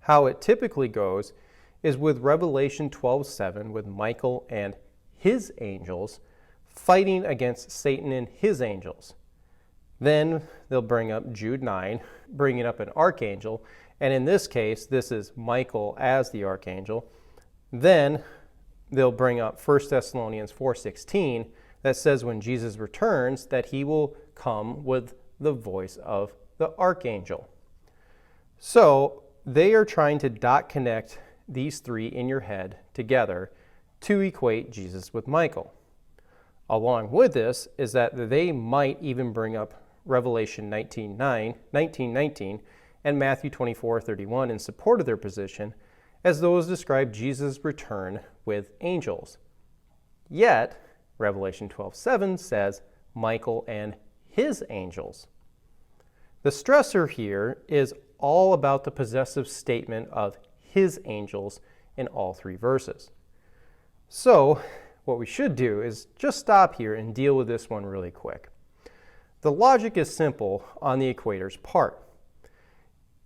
How it typically goes is with Revelation 12:7, with Michael and his angels fighting against Satan and his angels. Then they'll bring up Jude 9, bringing up an archangel, and in this case, this is Michael as the archangel. Then they'll bring up 1 Thessalonians 4:16 that says when Jesus returns that he will come with the voice of the archangel. So they are trying to dot connect these three in your head together to equate Jesus with Michael. Along with this is that they might even bring up Revelation 19:19 and Matthew 24:31 in support of their position, as those describe Jesus' return with angels. Yet, Revelation 12:7 says Michael and his angels. The stressor here is all about the possessive statement of his angels in all three verses. So, what we should do is just stop here and deal with this one really quick. The logic is simple on the equator's part.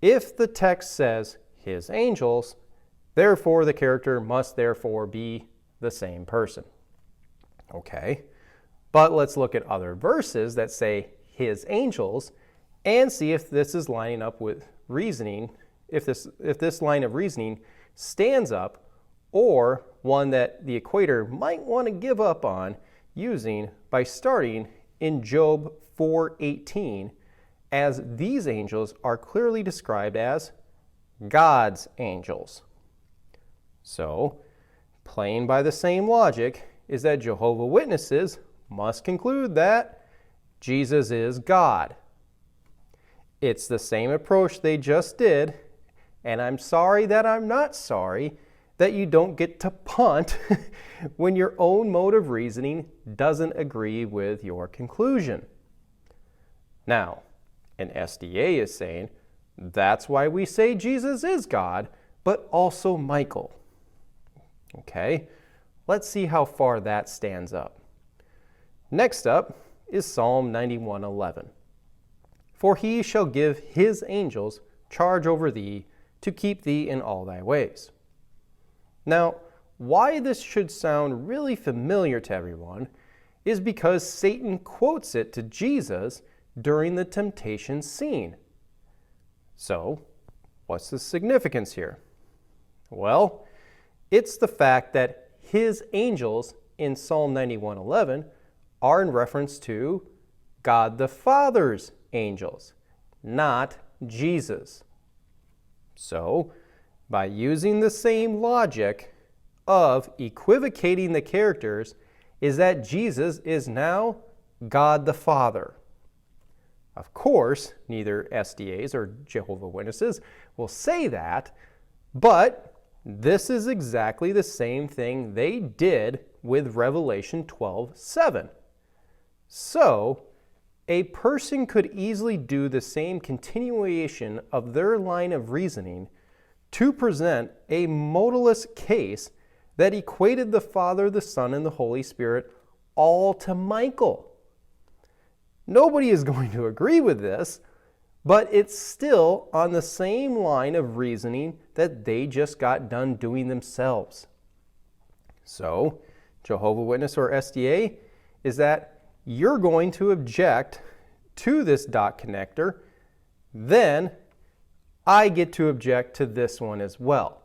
If the text says his angels, therefore the character must therefore be the same person. Okay, but let's look at other verses that say his angels and see if this is lining up with reasoning, if this line of reasoning stands up, or one that the equator might want to give up on using by starting in Job 4:18, as these angels are clearly described as God's angels. So, playing by the same logic is that Jehovah's Witnesses must conclude that Jesus is God. It's the same approach they just did, and I'm sorry that I'm not sorry that you don't get to punt when your own mode of reasoning doesn't agree with your conclusion. Now, an SDA is saying, that's why we say Jesus is God, but also Michael. Okay, let's see how far that stands up. Next up is Psalm 91:11. For he shall give his angels charge over thee to keep thee in all thy ways. Now, why this should sound really familiar to everyone is because Satan quotes it to Jesus during the temptation scene. So, what's the significance here? Well, it's the fact that his angels in Psalm 91:11 are in reference to God the Father's angels, not Jesus. So, by using the same logic of equivocating the characters, is that Jesus is now God the Father. Of course, neither SDAs or Jehovah's Witnesses will say that, but this is exactly the same thing they did with Revelation 12:7. So, a person could easily do the same continuation of their line of reasoning to present a modalist case that equated the Father, the Son, and the Holy Spirit all to Michael. Nobody is going to agree with this, but it's still on the same line of reasoning that they just got done doing themselves. So, Jehovah's Witness or SDA, is that you're going to object to this dot connector, then I get to object to this one as well.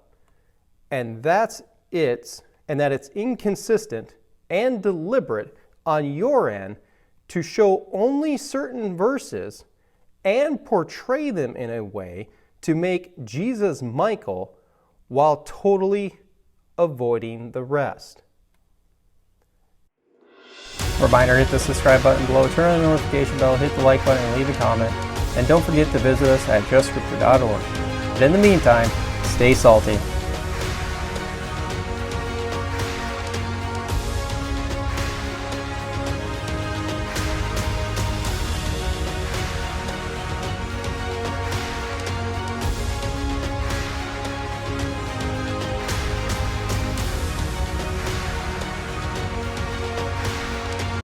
And that it's inconsistent and deliberate on your end to show only certain verses and portray them in a way to make Jesus Michael while totally avoiding the rest. Reminder, hit the subscribe button below, turn on the notification bell, hit the like button, and leave a comment. And don't forget to visit us at justscripture.org. But in the meantime, stay salty.